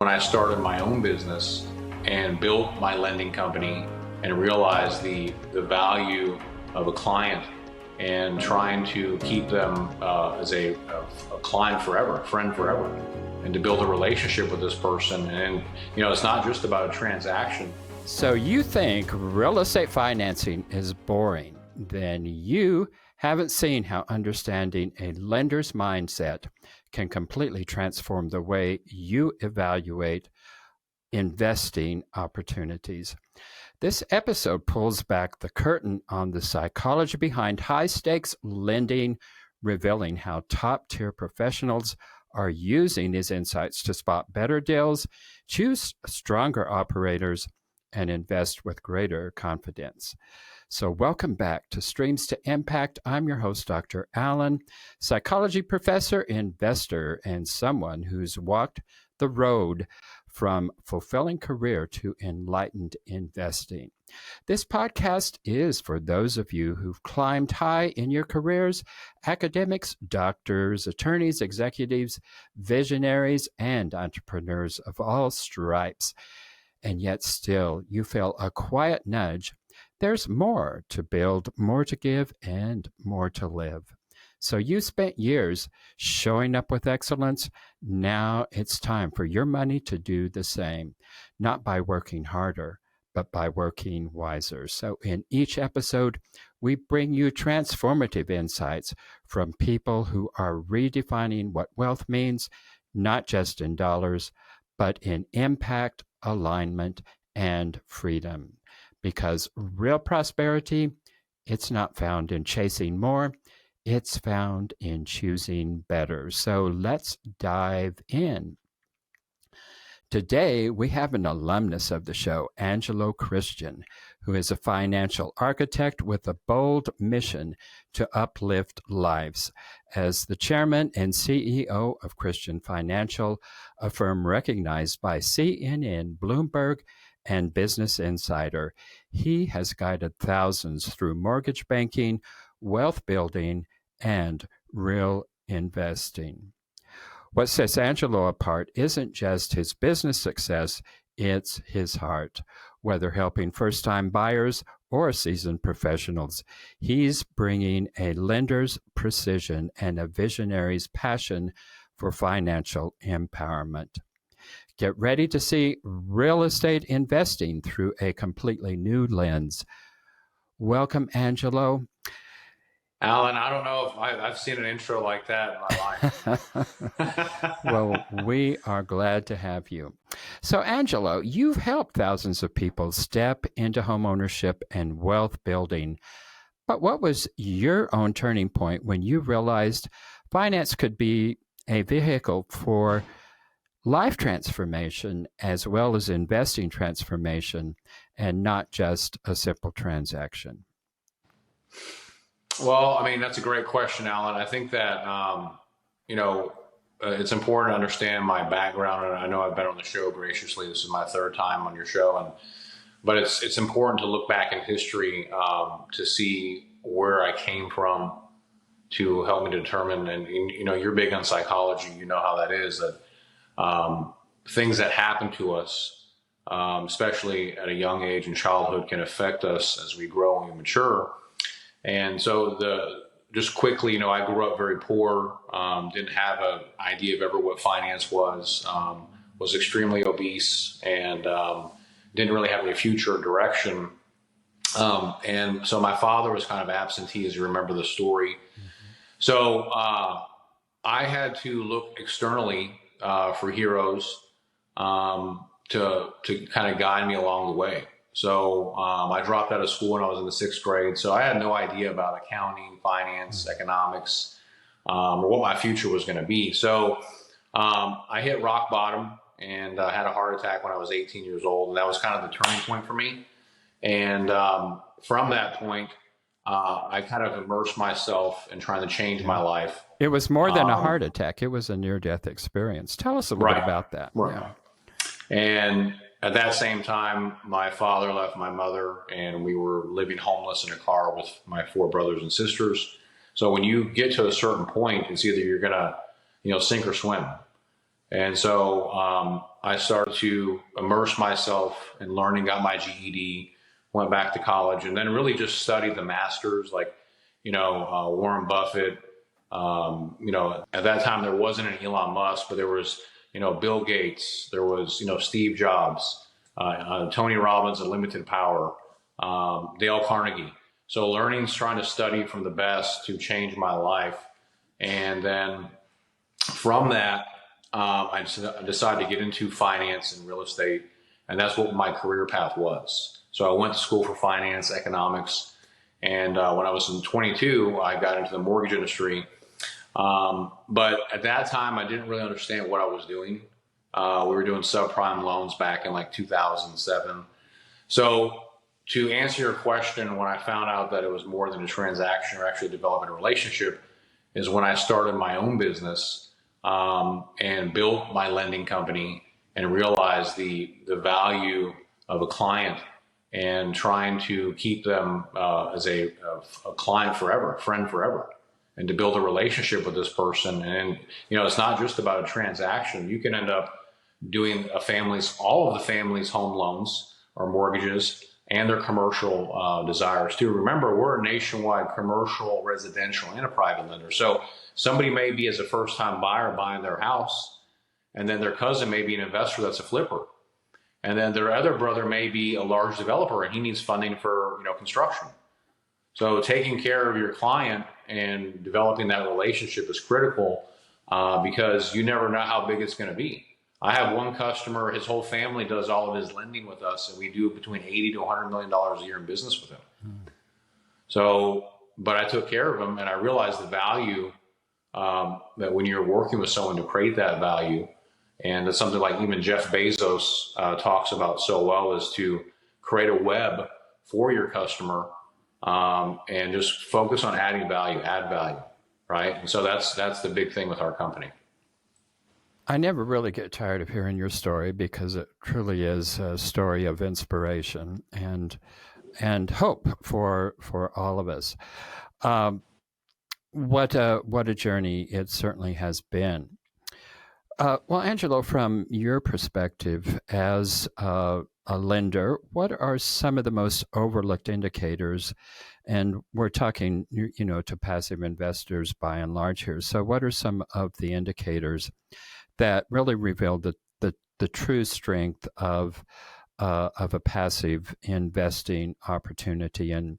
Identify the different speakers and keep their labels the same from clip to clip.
Speaker 1: When I started my own business and built my lending company and realized the value of a client and trying to keep them as a client forever, a friend forever, and to build a relationship with this person. And, it's not just about a transaction.
Speaker 2: So you think real estate financing is boring? Then you haven't seen how understanding a lender's mindset can completely transform the way you evaluate investing opportunities. This episode pulls back the curtain on the psychology behind high-stakes lending, revealing how top-tier professionals are using these insights to spot better deals, choose stronger operators, and invest with greater confidence. So welcome back to Streams to Impact. I'm your host, Dr. Allen, psychology professor, investor, and someone who's walked the road from fulfilling career to enlightened investing. This podcast is for those of you who've climbed high in your careers, academics, doctors, attorneys, executives, visionaries, and entrepreneurs of all stripes. And yet still you feel a quiet nudge. There's more to build, more to give, and more to live. So you spent years showing up with excellence. Now it's time for your money to do the same, not by working harder, but by working wiser. So in each episode, we bring you transformative insights from people who are redefining what wealth means, not just in dollars, but in impact, alignment, and freedom. Because real prosperity, it's not found in chasing more, it's found in choosing better. So let's dive in. Today, we have an alumnus of the show, Angelo Christian, who is a financial architect with a bold mission to uplift lives. As the chairman and CEO of Christian Financial, a firm recognized by CNN, Bloomberg, and Business Insider, he has guided thousands through mortgage banking, wealth building, and real investing. What sets Angelo apart isn't just his business success, it's his heart. Whether helping first-time buyers or seasoned professionals, he's bringing a lender's precision and a visionary's passion for financial empowerment. Get ready to see real estate investing through a completely new lens. Welcome, Angelo.
Speaker 1: Alan, I don't know if I've seen an intro like that in my life.
Speaker 2: Well, we are glad to have you. So, Angelo, you've helped thousands of people step into homeownership and wealth building. But what was your own turning point when you realized finance could be a vehicle for life transformation as well as investing transformation and not just a simple transaction?
Speaker 1: Well, I mean, that's a great question, Alan. I think that, it's important to understand my background. And I know I've been on the show graciously. This is my third time on your show. But it's important to look back in history to see where I came from to help me determine. And, you're big on psychology. You know how that is, that things that happen to us, especially at a young age in childhood, can affect us as we grow and mature. And so just quickly, I grew up very poor, didn't have an idea of ever what finance was extremely obese, and didn't really have any future direction. And so my father was kind of absentee, as you remember the story. Mm-hmm. So I had to look externally for heroes to kind of guide me along the way. So I dropped out of school when I was in the 6th grade. So I had no idea about accounting, finance, economics, or what my future was going to be. So I hit rock bottom and had a heart attack when I was 18 years old. And that was kind of the turning point for me. And from that point, I kind of immersed myself in trying to change my life.
Speaker 2: It was more than a heart attack. It was a near-death experience. Tell us a little bit about that.
Speaker 1: Right. Yeah. And at that same time, my father left my mother, and we were living homeless in a car with my 4 brothers and sisters. So when you get to a certain point, it's either you're going to, sink or swim. And so I started to immerse myself in learning, got my GED, went back to college, and then really just studied the masters, like, Warren Buffett. At that time there wasn't an Elon Musk, but there was, Bill Gates, there was, Steve Jobs, Tony Robbins, Unlimited Power, Dale Carnegie. So learning's trying to study from the best to change my life. And then from that, I decided to get into finance and real estate, and that's what my career path was. So I went to school for finance, economics, and when I was in 22, I got into the mortgage industry. But at that time, I didn't really understand what I was doing. We were doing subprime loans back in like 2007. So to answer your question, when I found out that it was more than a transaction or actually developing a relationship, is when I started my own business and built my lending company and realized the value of a client and trying to keep them as a client forever, a friend forever, and to build a relationship with this person. And, it's not just about a transaction. You can end up doing all of the family's home loans or mortgages and their commercial desires too. Remember, we're a nationwide commercial, residential, and a private lender. So somebody may be as a first-time buyer buying their house, and then their cousin may be an investor that's a flipper. And then their other brother may be a large developer and he needs funding for, construction. So taking care of your client and developing that relationship is critical because you never know how big it's going to be. I have one customer, his whole family does all of his lending with us, and we do between $80 to $100 million a year in business with him. So, but I took care of him, and I realized the value that when you're working with someone to create that value, and that's something like even Jeff Bezos talks about so well, is to create a web for your customer and just focus on adding value, add value, right? And so that's the big thing with our company.
Speaker 2: I never really get tired of hearing your story because it truly is a story of inspiration and hope for all of us. What a journey it certainly has been. Well, Angelo, from your perspective as a lender, what are some of the most overlooked indicators? And we're talking, to passive investors by and large here. So what are some of the indicators that really reveal the true strength of a passive investing opportunity in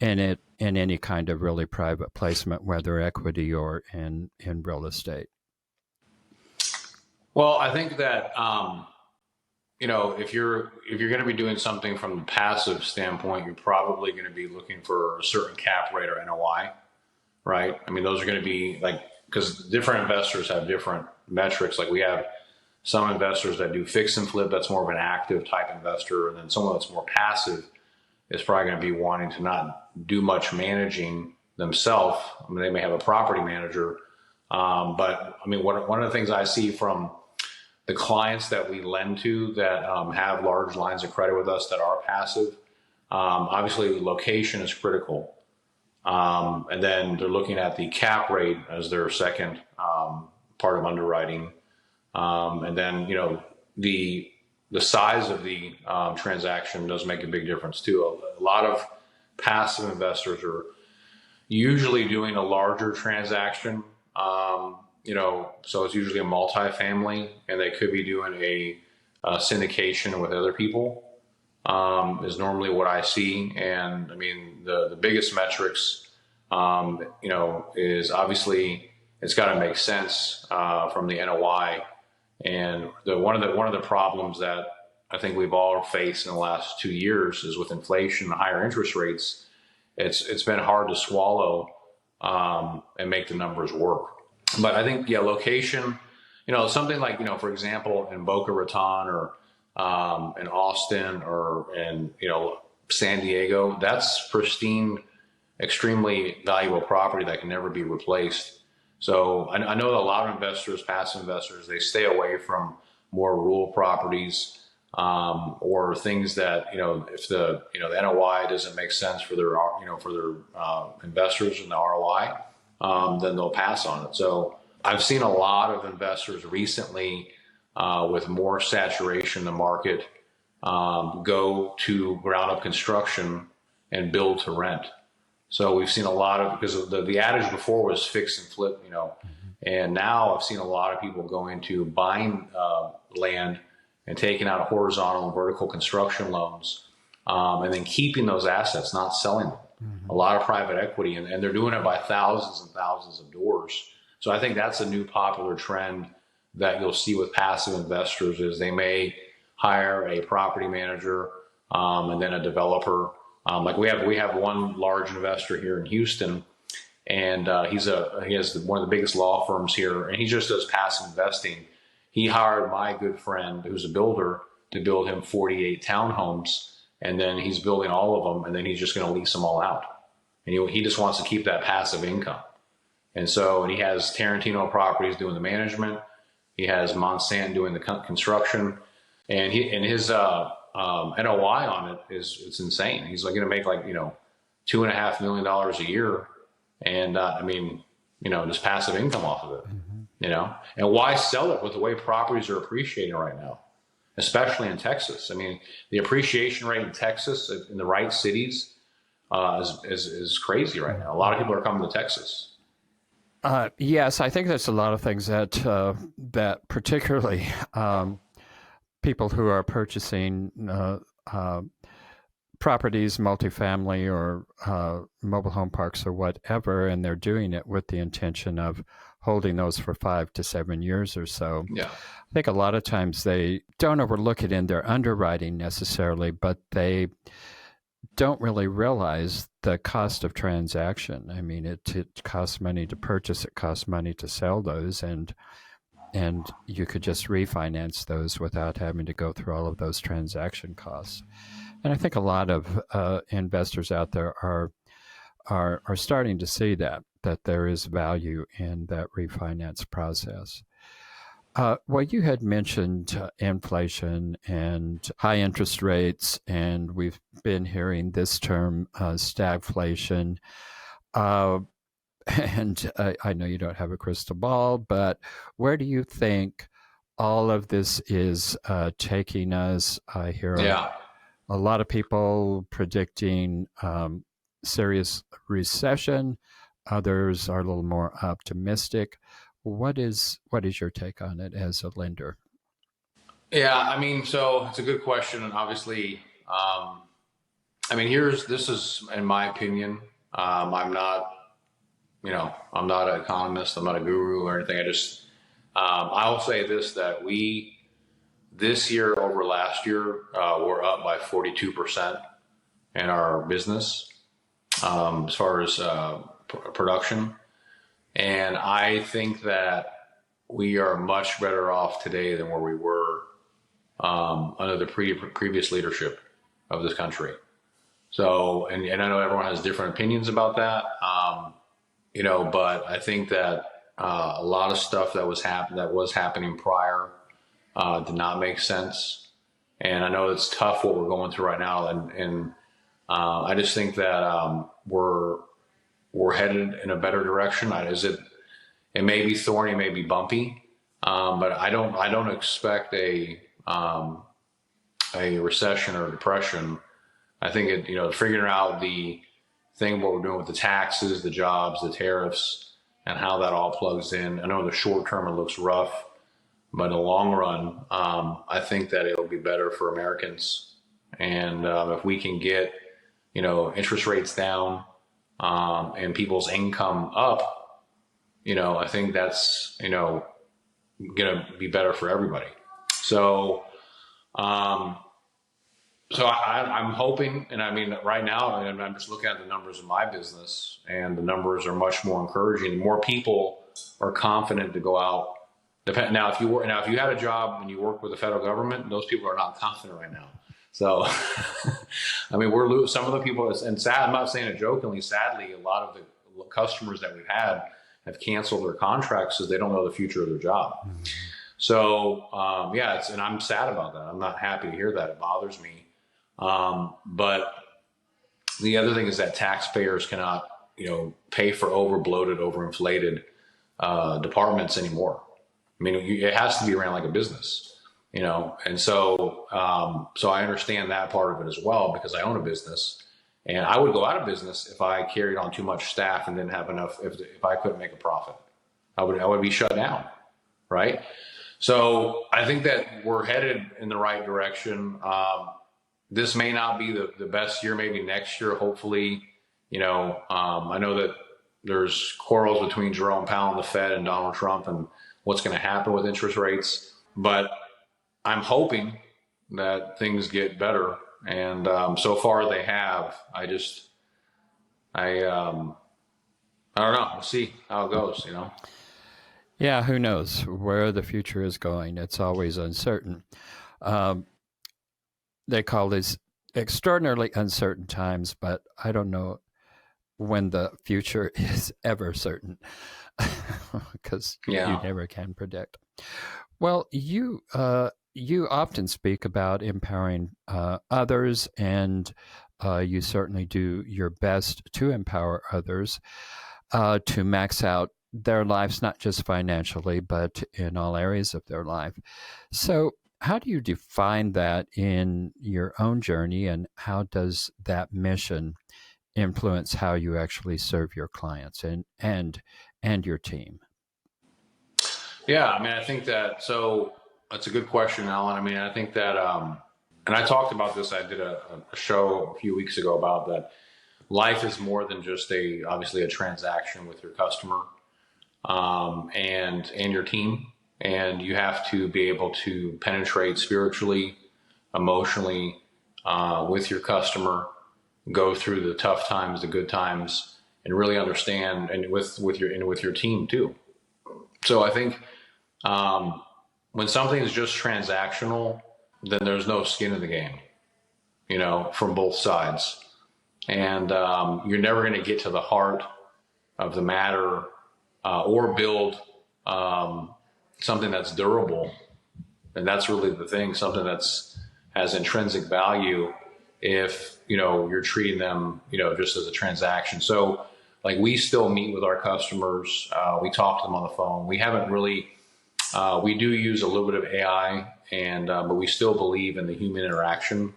Speaker 2: any kind of really private placement, whether equity or in real estate?
Speaker 1: Well, I think that if you're going to be doing something from the passive standpoint, you're probably going to be looking for a certain cap rate or NOI, right? I mean, those are going to be because different investors have different metrics. Like we have some investors that do fix and flip, that's more of an active type investor, and then someone that's more passive is probably going to be wanting to not do much managing themselves. I mean, they may have a property manager, but I mean, one of the things I see from the clients that we lend to that have large lines of credit with us that are passive, obviously location is critical. And then they're looking at the cap rate as their second part of underwriting. And then, the size of the transaction does make a big difference too. A lot of passive investors are usually doing a larger transaction. So it's usually a multifamily, and they could be doing a syndication with other people, is normally what I see. And I mean, the biggest metrics, is obviously it's got to make sense from the NOI. And one of the problems that I think we've all faced in the last 2 years is with inflation and higher interest rates. It's been hard to swallow and make the numbers work. But I think, location, something like, for example, in Boca Raton or in Austin or in, San Diego, that's pristine, extremely valuable property that can never be replaced. So I know that a lot of investors, passive investors, they stay away from more rural properties or things that, if the NOI doesn't make sense for their investors and the ROI, then they'll pass on it. So I've seen a lot of investors recently with more saturation in the market go to ground up construction and build to rent. So we've seen a lot of, because of the adage before was fix and flip, and now I've seen a lot of people go into buying land and taking out horizontal and vertical construction loans, and then keeping those assets, not selling them. A lot of private equity, and they're doing it by thousands and thousands of doors. So I think that's a new popular trend that you'll see with passive investors is they may hire a property manager and then a developer. Like we have one large investor here in Houston, and he has one of the biggest law firms here, and he just does passive investing. He hired my good friend, who's a builder, to build him 48 townhomes, and then he's building all of them, and then he's just going to lease them all out. And he just wants to keep that passive income. And he has Tarantino Properties doing the management. He has Monsanto doing the construction, and his NOI on it it's insane. He's like going to make like $2.5 million a year, and just passive income off of it. And why sell it with the way properties are appreciating right now, especially in Texas? I mean, the appreciation rate in Texas in the right cities is crazy right now. A lot of people are coming to Texas.
Speaker 2: Yes, I think there's a lot of things that particularly people who are purchasing properties, multifamily or mobile home parks or whatever, and they're doing it with the intention of holding those for 5 to 7 years or so.
Speaker 1: Yeah.
Speaker 2: I think a lot of times they don't overlook it in their underwriting necessarily, but they don't really realize the cost of transaction. I mean, it costs money to purchase, it costs money to sell those, and you could just refinance those without having to go through all of those transaction costs. And I think a lot of investors out there are starting to see that there is value in that refinance process. Well, you had mentioned inflation and high interest rates, and we've been hearing this term stagflation. And I know you don't have a crystal ball, but where do you think all of this is taking us? I hear a lot of people predicting serious recession. Others are a little more optimistic. What is your take on it as a lender?
Speaker 1: Yeah, I mean, so it's a good question, and obviously, this is in my opinion. I'm not, I'm not an economist. I'm not a guru or anything. I'll say this, that this year over last year, we're up by 42% in our business as far as production. And I think that we are much better off today than where we were under the previous leadership of this country. So, and I know everyone has different opinions about that, but I think that a lot of stuff that was happening prior did not make sense. And I know it's tough what we're going through right now, and I just think that we're headed in a better direction. It may be thorny, it may be bumpy, but I don't expect a recession or depression. I think figuring out what we're doing with the taxes, the jobs, the tariffs, and how that all plugs in. I know in the short term it looks rough, but in the long run, I think that it'll be better for Americans. And if we can get interest rates down, and people's income up, I think that's, going to be better for everybody. So, I'm hoping, and I mean, right now, I'm just looking at the numbers of my business, and the numbers are much more encouraging. More people are confident to go out. Now, if you had a job and you work with the federal government, those people are not confident right now. So, I mean, we're losing some of the people, and sad, I'm not saying it jokingly, sadly, a lot of the customers that we've had have canceled their contracts because they don't know the future of their job. Mm-hmm. So, and I'm sad about that. I'm not happy to hear that. It bothers me. But the other thing is that taxpayers cannot, pay for over bloated, overinflated departments anymore. I mean, it has to be ran like a business, and so I understand that part of it as well because I own a business. And I would go out of business if I carried on too much staff and didn't have enough. If I couldn't make a profit, I would be shut down, right? So I think that we're headed in the right direction. This may not be the best year. Maybe next year, hopefully. I know that there's quarrels between Jerome Powell and the Fed and Donald Trump and what's going to happen with interest rates. But I'm hoping that things get better. And so far they have. I don't know. We'll see how it goes,
Speaker 2: Yeah, who knows where the future is going? It's always uncertain. They call these extraordinarily uncertain times, but I don't know when the future is ever certain because you never can predict. Well, you often speak about empowering others, and you certainly do your best to empower others to max out their lives, not just financially, but in all areas of their life. So how do you define that in your own journey, and how does that mission influence how you actually serve your clients and your team?
Speaker 1: Yeah, I mean, I think that, so that's a good question, Alan. I mean, I think that, and I talked about this, I did a show a few weeks ago about that life is more than just obviously a transaction with your customer, and your team. And you have to be able to penetrate spiritually, emotionally, with your customer, go through the tough times, the good times, and really understand, and with your team too. So I think when something is just transactional, then there's no skin in the game, from both sides. And you're never going to get to the heart of the matter, or build something that's durable. And that's really the thing, something has intrinsic value if, you're treating them, just as a transaction. So like we still meet with our customers. We talk to them on the phone. We haven't really, we do use a little bit of AI, but we still believe in the human interaction,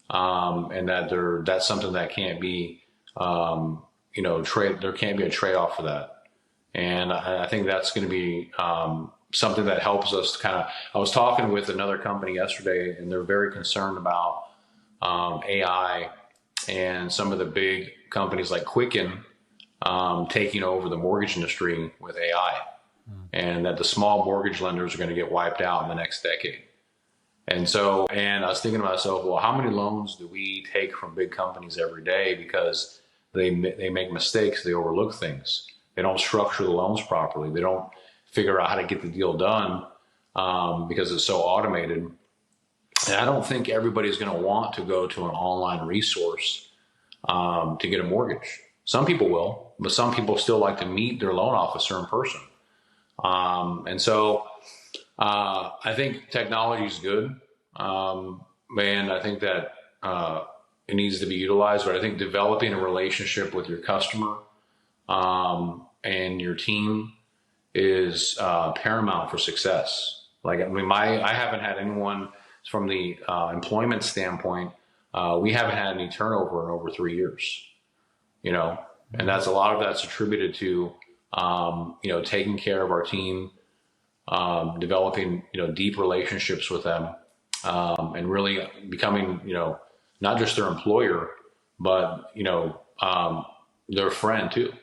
Speaker 1: and that's something that can't be, there can't be a trade-off for that. And I think that's going to be something that helps us I was talking with another company yesterday, and they're very concerned about AI and some of the big companies like Quicken taking over the mortgage industry with AI, and that the small mortgage lenders are going to get wiped out in the next decade. And I was thinking to myself, well, how many loans do we take from big companies every day because they make mistakes, they overlook things, they don't structure the loans properly, they don't figure out how to get the deal done because it's so automated. And I don't think everybody's going to want to go to an online resource to get a mortgage. Some people will, but some people still like to meet their loan officer in person. And so I think technology is good, and I think that it needs to be utilized. But I think developing a relationship with your customer and your team is paramount for success. Like, I mean, I haven't had anyone from the employment standpoint. We haven't had any turnover in over 3 years, and that's a lot of that's attributed to, taking care of our team, developing, deep relationships with them, and really becoming, not just their employer, but, their friend too,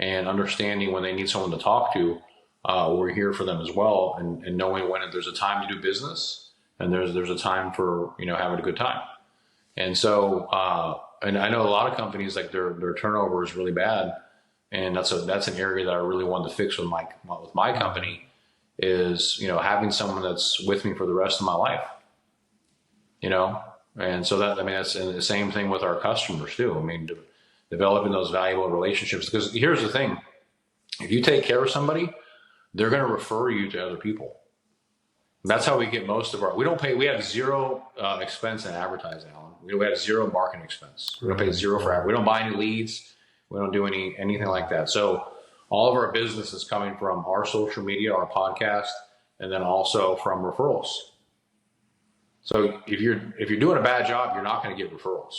Speaker 1: and understanding when they need someone to talk to, we're here for them as well. And knowing when there's a time to do business and there's a time for, having a good time. And so, and I know a lot of companies, like their turnover is really bad. And that's an area that I really wanted to fix with my company is, having someone that's with me for the rest of my life, and so that's the same thing with our customers too. I mean, developing those valuable relationships, because here's the thing, if you take care of somebody, they're going to refer you to other people. That's how we get most of we have zero expense in advertising, Alan. We have zero marketing expense. We don't pay zero for it. We don't buy any leads. We don't do anything like that. So all of our business is coming from our social media, our podcast, and then also from referrals. So if you're doing a bad job, you're not going to get referrals.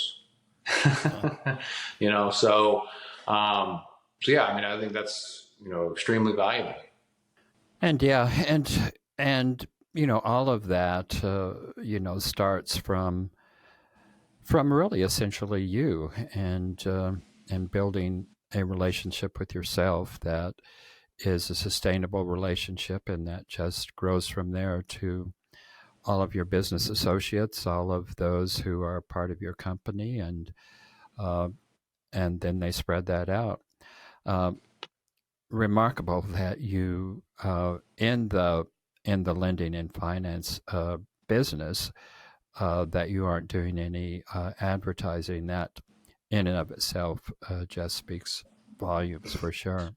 Speaker 1: So yeah, I mean, I think that's extremely valuable.
Speaker 2: And yeah, and all of that starts from really essentially you and building a relationship with yourself that is a sustainable relationship, and that just grows from there to all of your business associates, all of those who are part of your company, uh, and then they spread that out. Uh, Remarkable that you in the lending and finance business that you aren't doing any advertising. That in and of itself just speaks volumes for sure.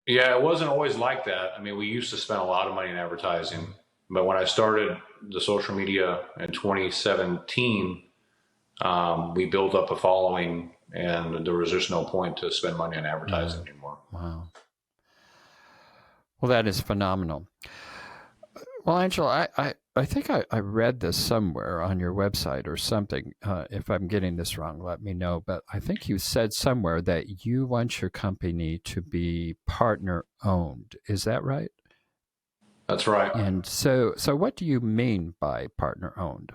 Speaker 1: Yeah, it wasn't always like that. I mean, we used to spend a lot of money in advertising, but when I started the social media in 2017, we built up a following, and there was just no point to spend money on advertising anymore.
Speaker 2: Wow. Well, that is phenomenal. Well, Angela, I think I read this somewhere on your website or something. If I'm getting this wrong, let me know. But I think you said somewhere that you want your company to be partner owned. Is that right?
Speaker 1: That's right.
Speaker 2: And so what do you mean by partner owned?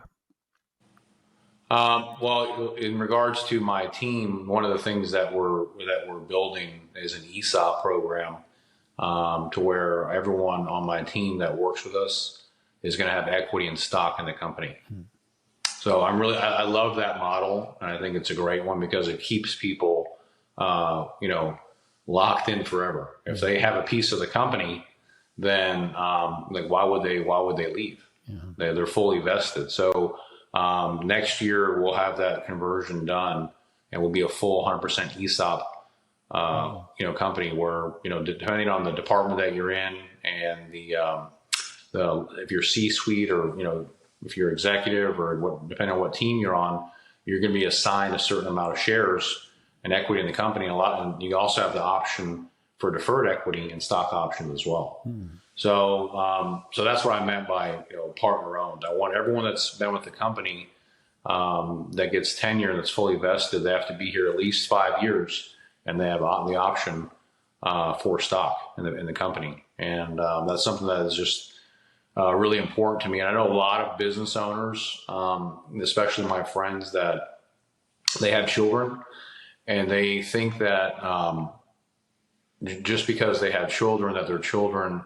Speaker 1: Well, in regards to my team, one of the things that we're building is an ESOP program, to where everyone on my team that works with us is going to have equity and stock in the company. So I love that model, and I think it's a great one because it keeps people, locked in forever. If they have a piece of the company, then like why would they leave?
Speaker 2: Yeah.
Speaker 1: They're fully vested. So next year we'll have that conversion done, and we'll be a full 100% ESOP company where, depending on the department that you're in and the if you're C-suite or, if you're executive or depending on what team you're on, you're going to be assigned a certain amount of shares and equity in the company. And you also have the option for deferred equity and stock options as well. So that's what I meant by, partner owned. I want everyone that's been with the company, that gets tenure that's fully vested. They have to be here at least 5 years, and they have the option for stock in the company. And that's something that is just really important to me. And I know a lot of business owners, especially my friends, that they have children, and they think that just because they have children, that their children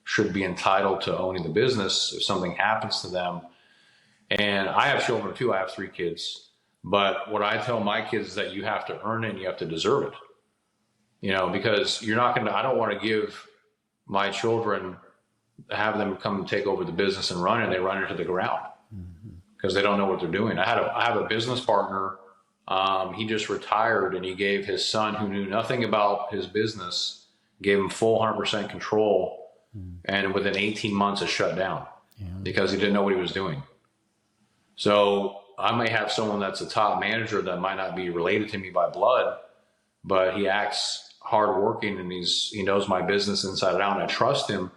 Speaker 1: should be entitled to owning the business if something happens to them. And I have children too. I have 3 kids. But what I tell my kids is that you have to earn it and you have to deserve it. Because I don't want to give my children, have them come and take over the business and run it, and they run it to the ground because they don't know what they're doing. I have a business partner. He just retired, and he gave his son, who knew nothing about his business, gave him full 100% control. And within 18 months, it shut down because he didn't know what he was doing. So I may have someone that's a top manager that might not be related to me by blood, but he acts hardworking, and he knows my business inside and out, and I trust him.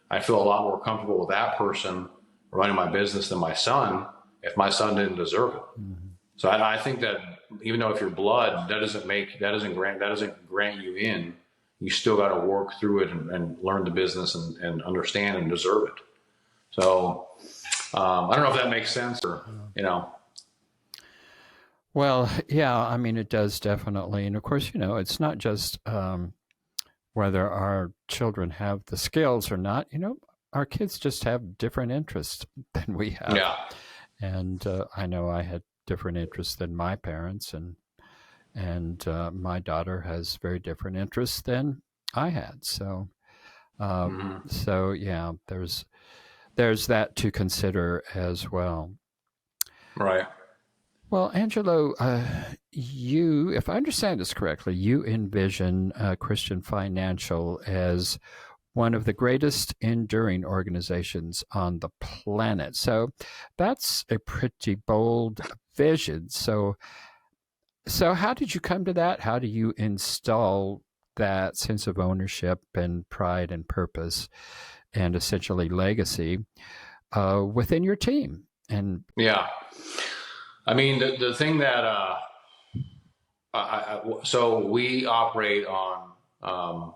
Speaker 1: I feel a lot more comfortable with that person running my business than my son if my son didn't deserve it. So I think that even though if you're blood, that doesn't grant you in. You still got to work through it and learn the business and understand and deserve it. So I don't know if that makes sense or.
Speaker 2: Well, yeah, I mean, it does definitely. And of course, it's not just whether our children have the skills or not. Our kids just have different interests than we have.
Speaker 1: Yeah.
Speaker 2: And I know I had different interests than my parents, and my daughter has very different interests than I had. So, so yeah, there's that to consider as well.
Speaker 1: Right.
Speaker 2: Well, Angelo, you, if I understand this correctly, you envision Christian Financial as one of the greatest enduring organizations on the planet. So that's a pretty bold vision. So how did you come to that? How do you install that sense of ownership and pride and purpose and essentially legacy within your team. And
Speaker 1: Yeah. I mean, the thing that, so we operate on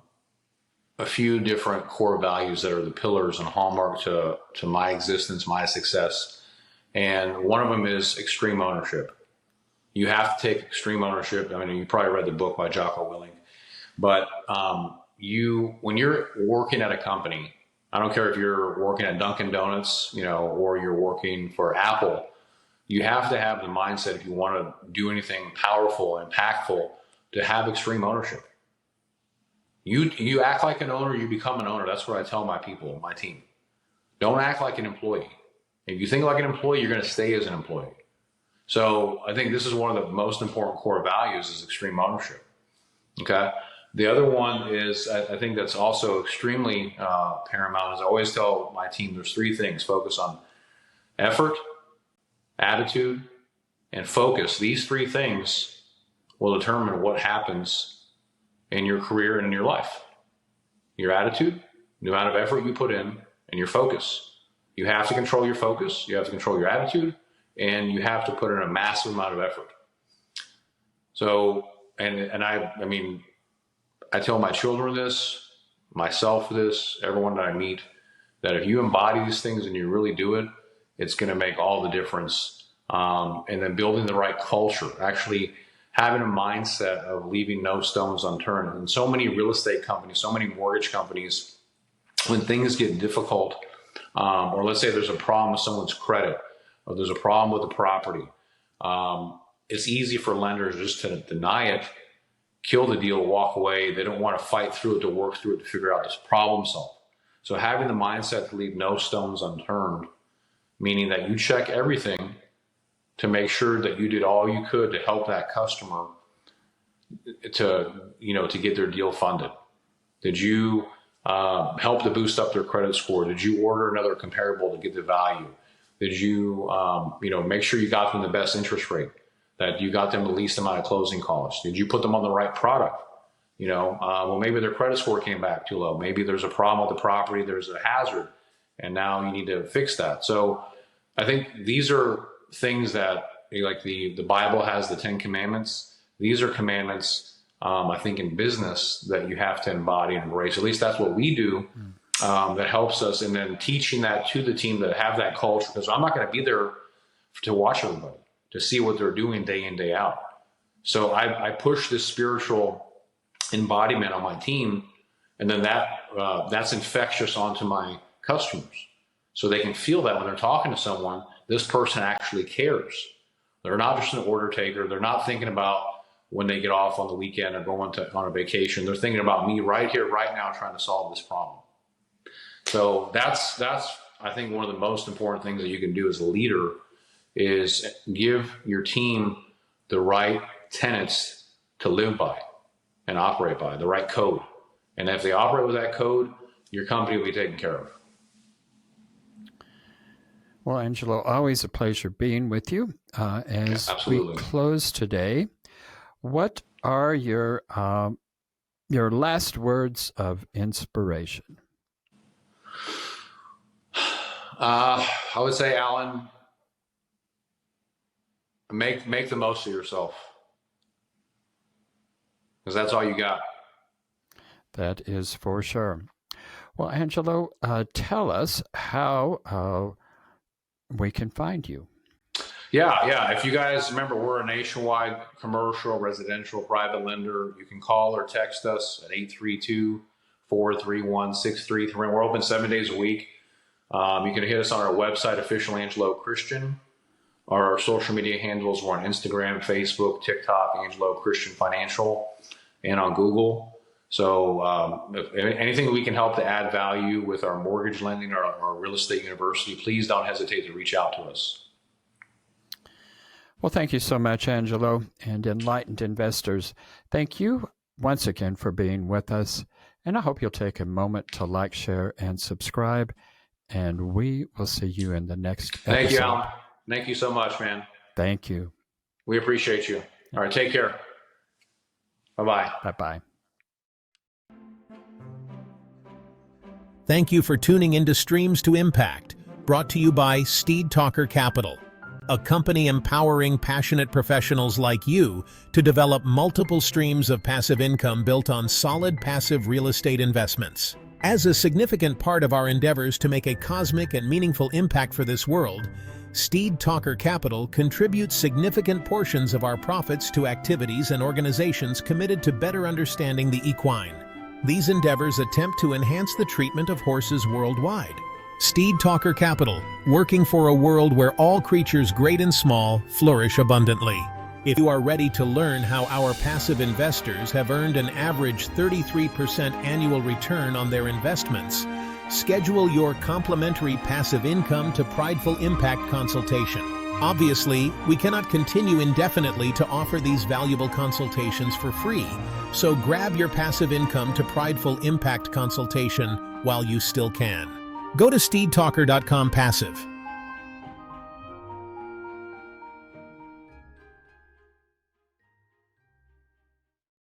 Speaker 1: a few different core values that are the pillars and hallmark to my existence, my success. And one of them is extreme ownership. You have to take extreme ownership. I mean, you probably read the book by Jocko Willing, but when you're working at a company, I don't care if you're working at Dunkin' Donuts, or you're working for Apple, you have to have the mindset, if you want to do anything powerful, impactful, to have extreme ownership. You act like an owner, you become an owner. That's what I tell my people, my team. Don't act like an employee. If you think like an employee, you're going to stay as an employee. So I think this is one of the most important core values is extreme ownership. Okay. The other one is, I think that's also extremely paramount, is I always tell my team there's three things: focus on effort, attitude, and focus. These three things will determine what happens in your career and in your life. Your attitude, the amount of effort you put in, and your focus. You have to control your focus, you have to control your attitude, and you have to put in a massive amount of effort. So, and I mean, I tell my children this, myself this, everyone that I meet, that if you embody these things and you really do it, it's going to make all the difference. And then building the right culture, actually having a mindset of leaving no stones unturned. And so many real estate companies, so many mortgage companies, when things get difficult, or let's say there's a problem with someone's credit, or there's a problem with the property, it's easy for lenders just to deny it, kill the deal, walk away. They don't want to fight through it, to work through it, to figure out this problem solve. So having the mindset to leave no stones unturned, meaning that you check everything to make sure that you did all you could to help that customer to get their deal funded. Did you help to boost up their credit score? Did you order another comparable to get the value? Did you, make sure you got them the best interest rate, that you got them the least amount of closing costs? Did you put them on the right product? Well, maybe their credit score came back too low. Maybe there's a problem with the property, there's a hazard, and now you need to fix that. So I think these are things that, like the Bible has the 10 commandments. These are commandments, I think, in business that you have to embody and embrace. At least that's what we do. That helps us. And then teaching that to the team, that have that culture, because I'm not going to be there to watch everybody, to see what they're doing day in, day out. So I push this spiritual embodiment on my team, and then that's infectious onto my customers. So they can feel that when they're talking to someone, this person actually cares. They're not just an order taker. They're not thinking about when they get off on the weekend or going on a vacation. They're thinking about me right here, right now, trying to solve this problem. So that's I think one of the most important things that you can do as a leader is give your team the right tenets to live by and operate by, the right code. And if they operate with that code, your company will be taken care of.
Speaker 2: well, Angelo, always a pleasure being with you. As we close today, what are your last words of inspiration?
Speaker 1: I would say, Alan, make the most of yourself, because that's all you got.
Speaker 2: That is for sure. Well, Angelo, tell us how we can find you.
Speaker 1: Yeah. If you guys remember, we're a nationwide commercial, residential, private lender. You can call or text us at 832-431-6331. We're open 7 days a week. You can hit us on our website, Official Angelo Christian. Our social media handles, we're on Instagram, Facebook, TikTok, Angelo Christian Financial, and on Google. So if anything we can help to add value with our mortgage lending or our real estate university, please don't hesitate to reach out to us.
Speaker 2: Well, thank you so much, Angelo, and enlightened investors. Thank you once again for being with us, and I hope you'll take a moment to like, share, and subscribe, and we will see you in the next episode.
Speaker 1: Thank you, Alan. Thank you so much, man.
Speaker 2: Thank you.
Speaker 1: We appreciate you. All right, take care. Bye-bye.
Speaker 2: Bye-bye.
Speaker 3: Thank you for tuning into Streams to Impact, brought to you by Steed Talker Capital, a company empowering passionate professionals like you to develop multiple streams of passive income built on solid passive real estate investments. As a significant part of our endeavors to make a cosmic and meaningful impact for this world, Steed Talker Capital contributes significant portions of our profits to activities and organizations committed to better understanding the equine. These endeavors attempt to enhance the treatment of horses worldwide. Steed Talker Capital, working for a world where all creatures great and small flourish abundantly. If you are ready to learn how our passive investors have earned an average 33% annual return on their investments, schedule your complimentary passive income to Prideful Impact consultation. Obviously, we cannot continue indefinitely to offer these valuable consultations for free, so grab your passive income to Prideful Impact consultation while you still can. Go to steedtalker.com/passive